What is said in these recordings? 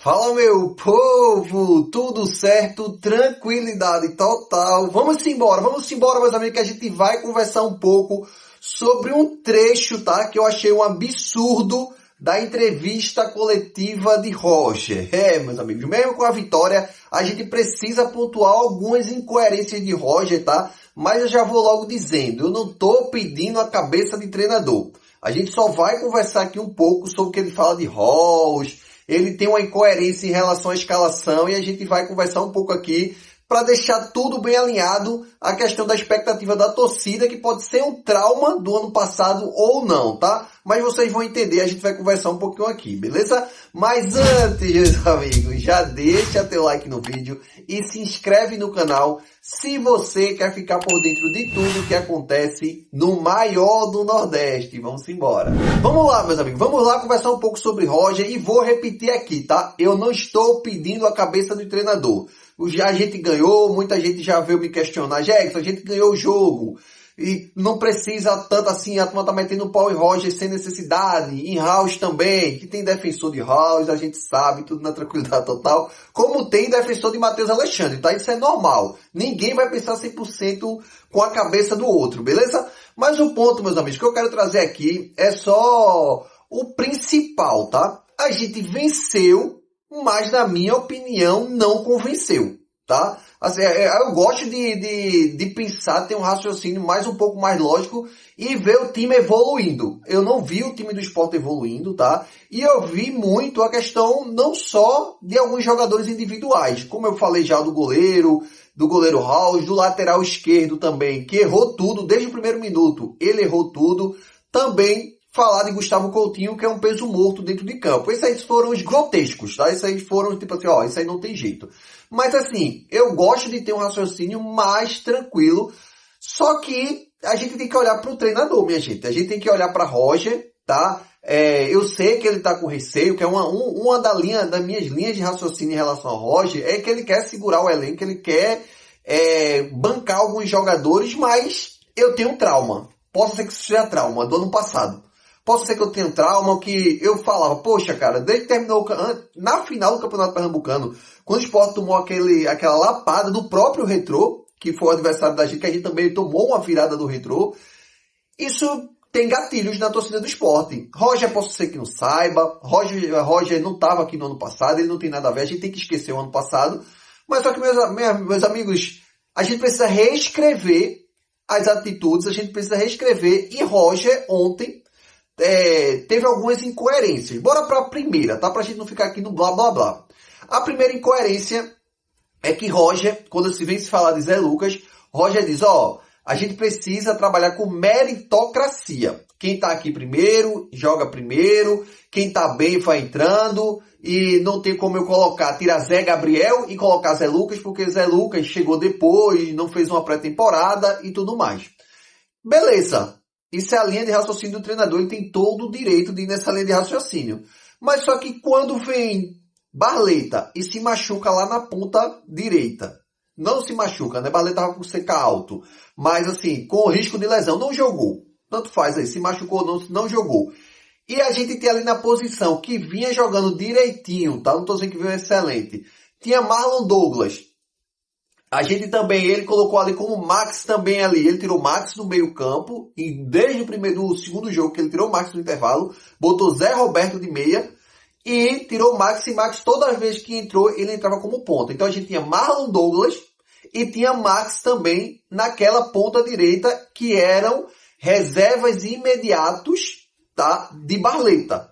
Fala, meu povo, tudo certo, tranquilidade total. Vamos embora, meus amigos, que a gente vai conversar um pouco sobre um trecho, tá? Que eu achei um absurdo da entrevista coletiva de Roger. Meus amigos, mesmo com a vitória, a gente precisa pontuar algumas incoerências de Roger, tá? Mas eu já vou logo dizendo, eu não tô pedindo a cabeça de treinador. A gente só vai conversar aqui um pouco sobre o que ele fala de Roger. Ele tem uma incoerência em relação à escalação e a gente vai conversar um pouco aqui para deixar tudo bem alinhado à questão da expectativa da torcida, que pode ser um trauma do ano passado ou não, tá? Mas vocês vão entender, a gente vai conversar um pouquinho aqui, beleza? Mas antes, meus amigos, já deixa teu like no vídeo e se inscreve no canal se você quer ficar por dentro de tudo que acontece no maior do Nordeste. Vamos embora. Vamos lá, meus amigos, vamos lá conversar um pouco sobre Roger e vou repetir aqui, tá? Eu não estou pedindo a cabeça do treinador. A gente ganhou, muita gente já veio me questionar, Jackson, a gente ganhou o jogo e não precisa tanto assim, a turma tá metendo pau em Roger sem necessidade, em House também, que tem defensor de House, a gente sabe, tudo na tranquilidade total, como tem defensor de Matheus Alexandre, tá? Isso é normal, ninguém vai pensar 100% com a cabeça do outro, beleza? Mas o ponto, meus amigos, que eu quero trazer aqui é só o principal, tá? A gente venceu, mas na minha opinião não convenceu, tá? Assim, eu gosto de pensar, ter um raciocínio um pouco mais lógico e ver o time evoluindo. Eu não vi o time do Sport evoluindo, tá? E eu vi muito a questão não só de alguns jogadores individuais, como eu falei já do goleiro House, do lateral esquerdo também, que errou tudo desde o primeiro minuto. Ele errou tudo. Também falar de Gustavo Coutinho, que é um peso morto dentro de campo. Esses aí foram os grotescos, tá? Esses aí foram tipo assim, ó, isso aí não tem jeito. Mas assim, eu gosto de ter um raciocínio mais tranquilo, só que a gente tem que olhar para o treinador, minha gente. A gente tem que olhar para Roger, tá? Eu sei que ele tá com receio, que é uma das minhas linhas de raciocínio em relação ao Roger, é que ele quer segurar o elenco, ele quer bancar alguns jogadores, mas eu tenho um trauma. Posso ser que isso seja trauma do ano passado. Posso ser que eu tenha um trauma que eu falava, poxa, cara, desde que terminou na final do Campeonato Pernambucano, quando o Sport tomou aquela lapada do próprio Retrô, que foi o adversário da gente, que a gente também tomou uma virada do Retrô, isso tem gatilhos na torcida do Sport. Roger, posso ser que não saiba, Roger não estava aqui no ano passado, ele não tem nada a ver, a gente tem que esquecer o ano passado, mas só que, meus amigos, a gente precisa reescrever as atitudes, a gente precisa reescrever, e Roger ontem teve algumas incoerências. Bora para a primeira, tá? Pra gente não ficar aqui no blá blá blá. A primeira incoerência é que Roger, quando se vem se falar de Zé Lucas, Roger diz, a gente precisa trabalhar com meritocracia. Quem tá aqui primeiro, joga primeiro, quem tá bem vai entrando, e não tem como eu tirar Zé Gabriel e colocar Zé Lucas, porque Zé Lucas chegou depois, não fez uma pré-temporada e tudo mais. Beleza. Isso é a linha de raciocínio do treinador, ele tem todo o direito de ir nessa linha de raciocínio. Mas só que quando vem Barleta e se machuca lá na ponta direita, não se machuca, né? Barleta estava com CK alto, mas assim, com o risco de lesão, não jogou. Tanto faz aí, se machucou ou não jogou. E a gente tem ali na posição que vinha jogando direitinho, tá? Não estou dizendo que vinha excelente. Tinha Marlon Douglas. A gente também, ele colocou ali como Max também ali. Ele tirou Max do meio campo. E desde o segundo jogo que ele tirou Max no intervalo, botou Zé Roberto de meia. E tirou Max, e Max todas as vezes que entrou, ele entrava como ponta. Então a gente tinha Marlon Douglas e tinha Max também naquela ponta direita, que eram reservas imediatos, tá, de Barleta.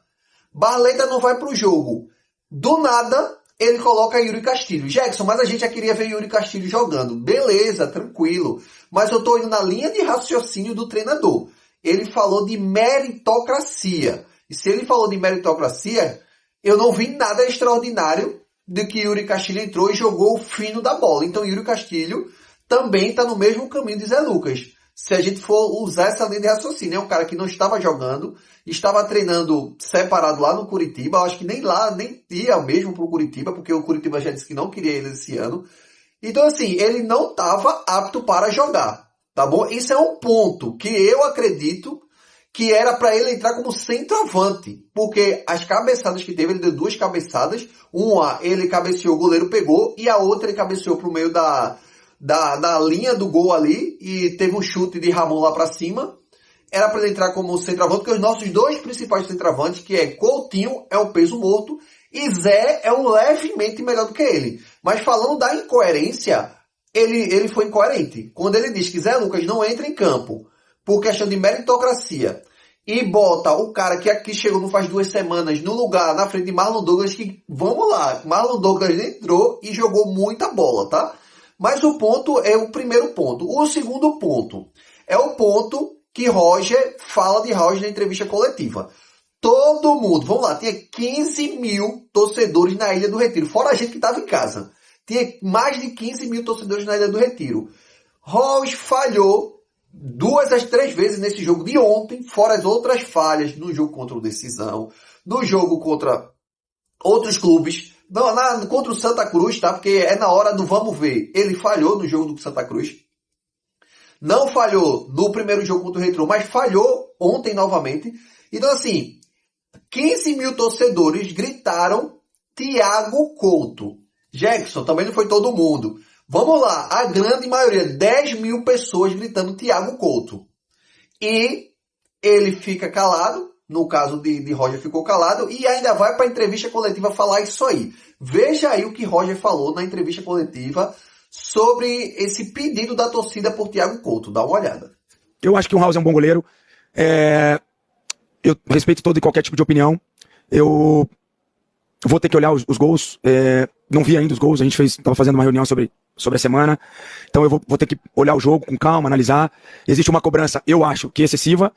Barleta não vai para o jogo. Do nada, ele coloca Yuri Castilho. Jackson, mas a gente já queria ver Yuri Castilho jogando. Beleza, tranquilo. Mas eu estou indo na linha de raciocínio do treinador. Ele falou de meritocracia. E se ele falou de meritocracia, eu não vi nada extraordinário de que Yuri Castilho entrou e jogou o fino da bola. Então Yuri Castilho também está no mesmo caminho de Zé Lucas. Se a gente for usar essa linha de raciocínio, é um cara que não estava jogando, estava treinando separado lá no Curitiba, eu acho que nem ia mesmo pro Curitiba, porque o Curitiba já disse que não queria ele esse ano. Então assim, ele não estava apto para jogar, tá bom? Isso é um ponto que eu acredito que era para ele entrar como centroavante, porque as cabeçadas que teve, ele deu 2 cabeçadas, uma ele cabeceou, o goleiro pegou, e a outra ele cabeceou pro meio da linha do gol ali, e teve um chute de Ramon lá para cima. Era para ele entrar como centroavante, porque os nossos 2 principais centroavantes, que é Coutinho, é um peso morto, e Zé é um levemente melhor do que ele. Mas falando da incoerência, ele foi incoerente. Quando ele diz que Zé Lucas não entra em campo por questão de meritocracia e bota o cara que aqui chegou não faz 2 semanas no lugar, na frente de Marlon Douglas, que, vamos lá, Marlon Douglas entrou e jogou muita bola, tá? Mas o ponto é o primeiro ponto. O segundo ponto é o ponto que Roger fala de Roger na entrevista coletiva. Todo mundo, vamos lá, tinha 15 mil torcedores na Ilha do Retiro, fora a gente que estava em casa. Tinha mais de 15 mil torcedores na Ilha do Retiro. Roger falhou 2 às 3 vezes nesse jogo de ontem, fora as outras falhas no jogo contra o Decisão, no jogo contra outros clubes, contra o Santa Cruz, tá? Porque é na hora do vamos ver. Ele falhou no jogo do Santa Cruz. Não falhou no primeiro jogo contra o Retrô, mas falhou ontem novamente. Então, assim, 15 mil torcedores gritaram Thiago Couto. Jackson, também não foi todo mundo. Vamos lá, a grande maioria, 10 mil pessoas gritando Thiago Couto. E ele fica calado, no caso de Roger ficou calado, e ainda vai para a entrevista coletiva falar isso aí. Veja aí o que Roger falou na entrevista coletiva sobre esse pedido da torcida por Thiago Couto. Dá uma olhada. Eu acho que o House é um bom goleiro. Eu respeito todo e qualquer tipo de opinião. Eu vou ter que olhar os gols. Não vi ainda os gols. A gente estava fazendo uma reunião sobre a semana. Então eu vou ter que olhar o jogo com calma, analisar. Existe uma cobrança, eu acho, que excessiva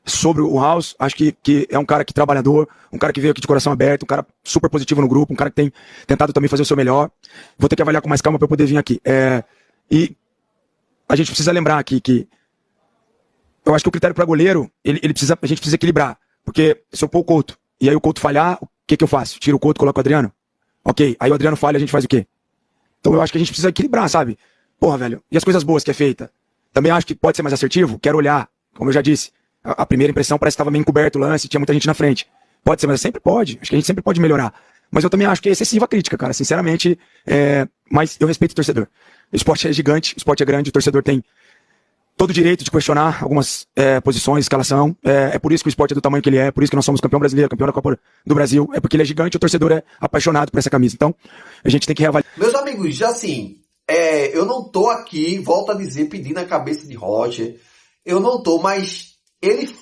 sobre o House. Acho que é um cara que trabalhador, um cara que veio aqui de coração aberto, um cara super positivo no grupo, um cara que tem tentado também fazer o seu melhor. Vou ter que avaliar com mais calma para eu poder vir aqui. E a gente precisa lembrar aqui que eu acho que o critério para goleiro, a gente precisa equilibrar. Porque se eu pôr o Couto e aí o Couto falhar, o que eu faço? Tiro o Couto e coloco o Adriano? Ok, aí o Adriano falha, a gente faz o quê? Então eu acho que a gente precisa equilibrar, sabe? Porra, velho, e as coisas boas que é feita? Também acho que pode ser mais assertivo, quero olhar, como eu já disse. A primeira impressão parece que estava meio encoberto o lance, tinha muita gente na frente. Pode ser, mas sempre pode. Acho que a gente sempre pode melhorar. Mas eu também acho que é excessiva a crítica, cara, sinceramente. Mas eu respeito o torcedor. O esporte é gigante, o esporte é grande, o torcedor tem todo o direito de questionar algumas posições, escalação. É por isso que o esporte é do tamanho que ele é, por isso que nós somos campeão brasileiro, campeão da Copa do Brasil. É porque ele é gigante e o torcedor é apaixonado por essa camisa. Então, a gente tem que reavaliar. Meus amigos, já assim, eu não tô aqui, volto a dizer, pedindo a cabeça de Roger. Eu não tô, mas ele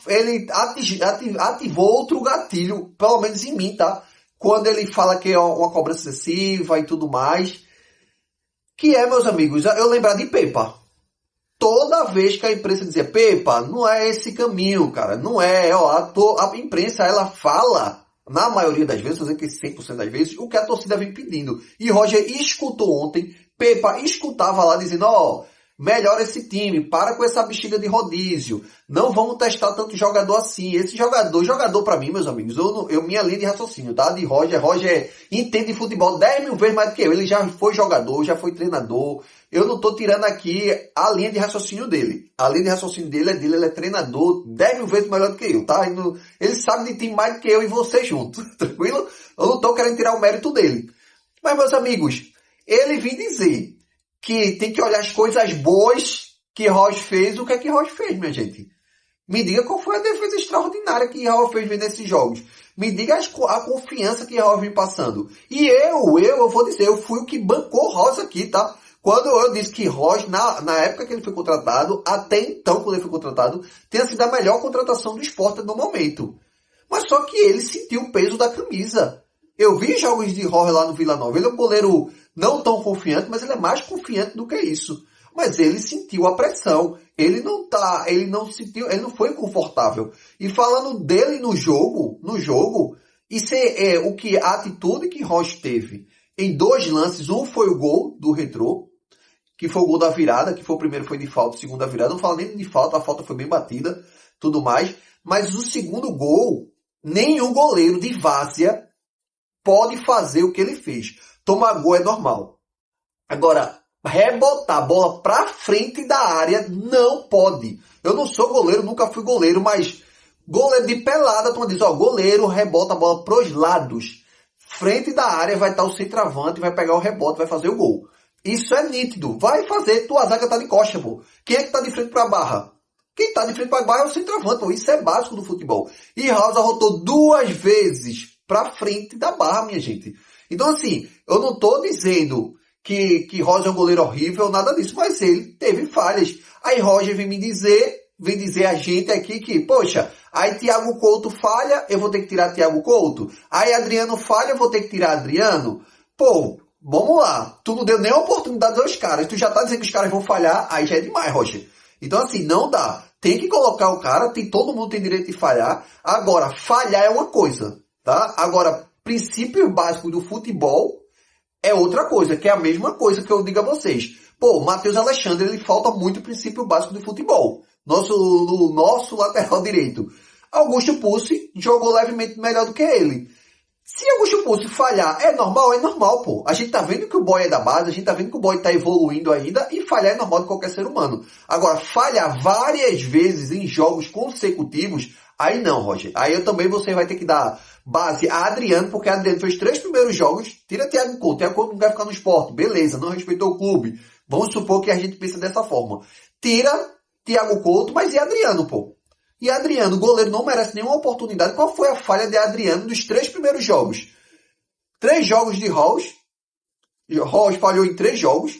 ativou outro gatilho, pelo menos em mim, tá? Quando ele fala que é uma cobrança excessiva e tudo mais. Que meus amigos, eu lembrar de Pepa. Toda vez que a imprensa dizia, Pepa, não é esse caminho, cara. Não é, a imprensa, ela fala, na maioria das vezes, vou dizer que 100% das vezes, o que a torcida vem pedindo. E Roger escutou ontem, Pepa escutava lá dizendo, melhora esse time, para com essa bexiga de rodízio, não vamos testar tanto jogador assim. Esse jogador pra mim, meus amigos, minha linha de raciocínio, tá? De Roger entende de futebol 10 mil vezes mais do que eu. Ele já foi jogador, já foi treinador. Eu não tô tirando aqui a linha de raciocínio dele. A linha de raciocínio dele, ele é treinador 10 mil vezes melhor do que eu, tá? Ele sabe de time mais do que eu e você junto, tranquilo? Eu não tô querendo tirar o mérito dele. Mas, meus amigos, ele vem dizer que tem que olhar as coisas boas que Roger fez. O que é que Roger fez, minha gente? Me diga qual foi a defesa extraordinária que Roger fez nesses jogos. Me diga a confiança que Roger vem passando. E eu vou dizer, eu fui o que bancou Roger aqui, tá? Quando eu disse que Roger, na época que ele foi contratado, até então, quando ele foi contratado, tenha sido a melhor contratação do Sport no momento. Mas só que ele sentiu o peso da camisa. Eu vi jogos de Roger lá no Vila Nova. Ele é um goleiro não tão confiante, mas ele é mais confiante do que isso. Mas ele sentiu a pressão. Ele não foi confortável. E falando dele no jogo, isso a atitude que Roger teve em 2 lances. Um foi o gol do Retrô, que foi o gol da virada, que foi o primeiro foi de falta, o segundo da virada. Não falo nem de falta, a falta foi bem batida, tudo mais. Mas o segundo gol, nenhum goleiro de várzea pode fazer o que ele fez. Tomar gol é normal. Agora, rebotar a bola pra frente da área, não pode. Eu não sou goleiro, nunca fui goleiro, mas goleiro de pelada, tu diz, ó, goleiro rebota a bola pros lados. Frente da área vai estar o centroavante, vai pegar o rebote, vai fazer o gol. Isso é nítido. Vai fazer, tua zaga tá de costa, pô. Quem é que tá de frente pra barra? Quem tá de frente pra barra é o centroavante, pô. Isso é básico do futebol. E Rosa rotou 2 vezes pra frente da barra, minha gente. Então, assim, eu não tô dizendo que Rosa é um goleiro horrível, nada disso, mas ele teve falhas. Aí Roger vem dizer a gente aqui que, poxa, aí Thiago Couto falha, eu vou ter que tirar Thiago Couto. Aí Adriano falha, eu vou ter que tirar Adriano. Pô, vamos lá. Tu não deu nem a oportunidade aos caras. Tu já tá dizendo que os caras vão falhar, aí já é demais, Roger. Então, assim, não dá. Tem que colocar o cara, todo mundo tem direito de falhar. Agora, falhar é uma coisa, tá? Agora, princípios básicos do futebol é outra coisa, que é a mesma coisa que eu digo a vocês. Pô, Matheus Alexandre, ele falta muito princípio básico do futebol. Nosso lateral direito. Augusto Pucci jogou levemente melhor do que ele. Se Augusto Pucci falhar, é normal? É normal, pô. A gente tá vendo que o boy é da base, a gente tá vendo que o boy tá evoluindo ainda, e falhar é normal de qualquer ser humano. Agora, falhar várias vezes em jogos consecutivos, aí não, Roger. Aí você vai ter que dar base a Adriano, porque Adriano fez 3 primeiros jogos, tira Thiago Couto. Thiago Couto não vai ficar no esporte, beleza, não respeitou o clube. Vamos supor que a gente pensa dessa forma. Tira Thiago Couto, mas e Adriano, pô? E Adriano, o goleiro não merece nenhuma oportunidade. Qual foi a falha de Adriano dos 3 primeiros jogos? 3 jogos de Ross. Ross falhou em 3 jogos.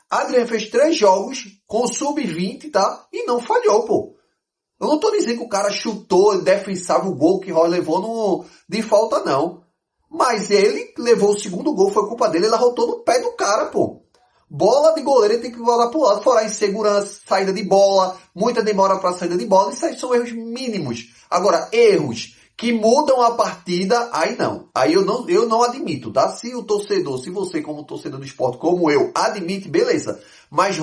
Adriano fez 3 jogos com sub-20, tá? E não falhou, pô. Eu não tô dizendo que o cara chutou defensável o gol que Ross levou de falta, não. Mas ele levou o segundo gol, foi culpa dele. Ele arrotou no pé do cara, pô. Bola de goleiro, ele tem que bolar pro lado, fora insegurança, saída de bola, muita demora para saída de bola, isso aí são erros mínimos. Agora, erros que mudam a partida, aí não. Aí eu não admito, tá? Se o torcedor, se você como torcedor do esporte, como eu, admite, beleza. Mas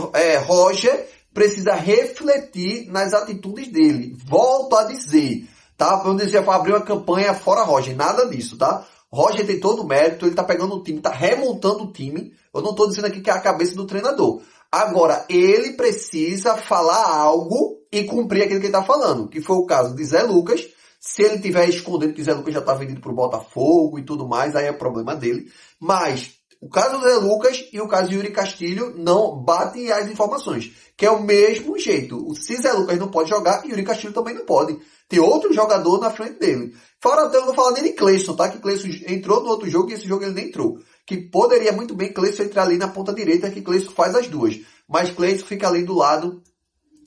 Roger precisa refletir nas atitudes dele. Volto a dizer, tá? Para não dizer, para abrir uma campanha fora Roger, nada disso, tá? Roger tem todo o mérito, ele tá pegando o time, tá remontando o time. Eu não tô dizendo aqui que é a cabeça do treinador. Agora, ele precisa falar algo e cumprir aquilo que ele tá falando. Que foi o caso de Zé Lucas. Se ele tiver escondendo que Zé Lucas já tá vendido pro Botafogo e tudo mais, aí é problema dele. Mas o caso do Zé Lucas e o caso de Yuri Castilho não batem as informações. Que é o mesmo jeito. Se Zé Lucas não pode jogar, Yuri Castilho também não pode. Tem outro jogador na frente dele. Fora até eu vou falar dele Cleison, tá? Que Cleison entrou no outro jogo e esse jogo ele nem entrou. Que poderia muito bem Cleison entrar ali na ponta direita, que Cleison faz as duas. Mas Cleison fica ali do lado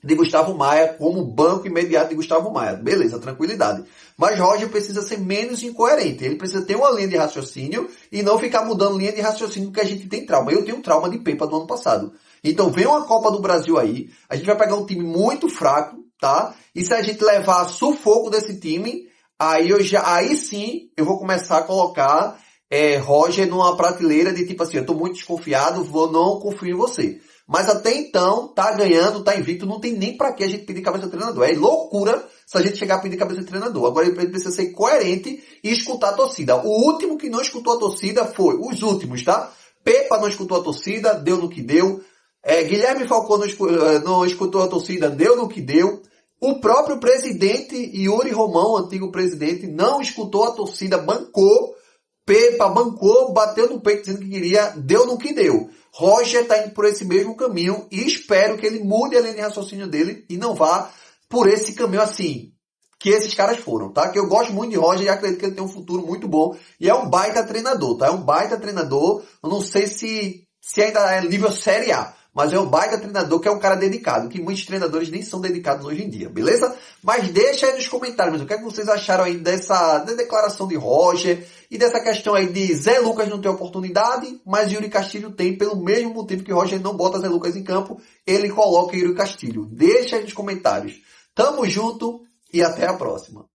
de Gustavo Maia, como banco imediato de Gustavo Maia. Beleza, tranquilidade. Mas Roger precisa ser menos incoerente. Ele precisa ter uma linha de raciocínio e não ficar mudando linha de raciocínio porque a gente tem trauma. Eu tenho trauma de Pepa do ano passado. Então vem uma Copa do Brasil aí. A gente vai pegar um time muito fraco, tá? E se a gente levar sufoco desse time, aí sim eu vou começar a colocar Roger numa prateleira de tipo assim, eu tô muito desconfiado, não confio em você. Mas até então, tá ganhando, tá invicto, não tem nem pra que a gente pedir cabeça do treinador. É loucura se a gente chegar a pedir cabeça do treinador. Agora ele precisa ser coerente e escutar a torcida. O último que não escutou a torcida foi, os últimos, tá? Pepa não escutou a torcida, deu no que deu. Guilherme Falcão não escutou a torcida, deu no que deu. O próprio presidente, Yuri Romão, antigo presidente, não escutou a torcida, bancou. Pepa bancou, bateu no peito dizendo que queria, deu no que deu. Roger está indo por esse mesmo caminho e espero que ele mude a linha de raciocínio dele e não vá por esse caminho assim que esses caras foram, tá? Que eu gosto muito de Roger e acredito que ele tem um futuro muito bom e é um baita treinador, tá? É um baita treinador, eu não sei se ainda é nível Série A, mas é um baita treinador que é um cara dedicado, que muitos treinadores nem são dedicados hoje em dia, beleza? Mas deixa aí nos comentários, o que é que vocês acharam aí da declaração de Roger e dessa questão aí de Zé Lucas não ter oportunidade, mas Yuri Castilho tem, pelo mesmo motivo que Roger não bota Zé Lucas em campo, ele coloca Yuri Castilho. Deixa aí nos comentários. Tamo junto e até a próxima.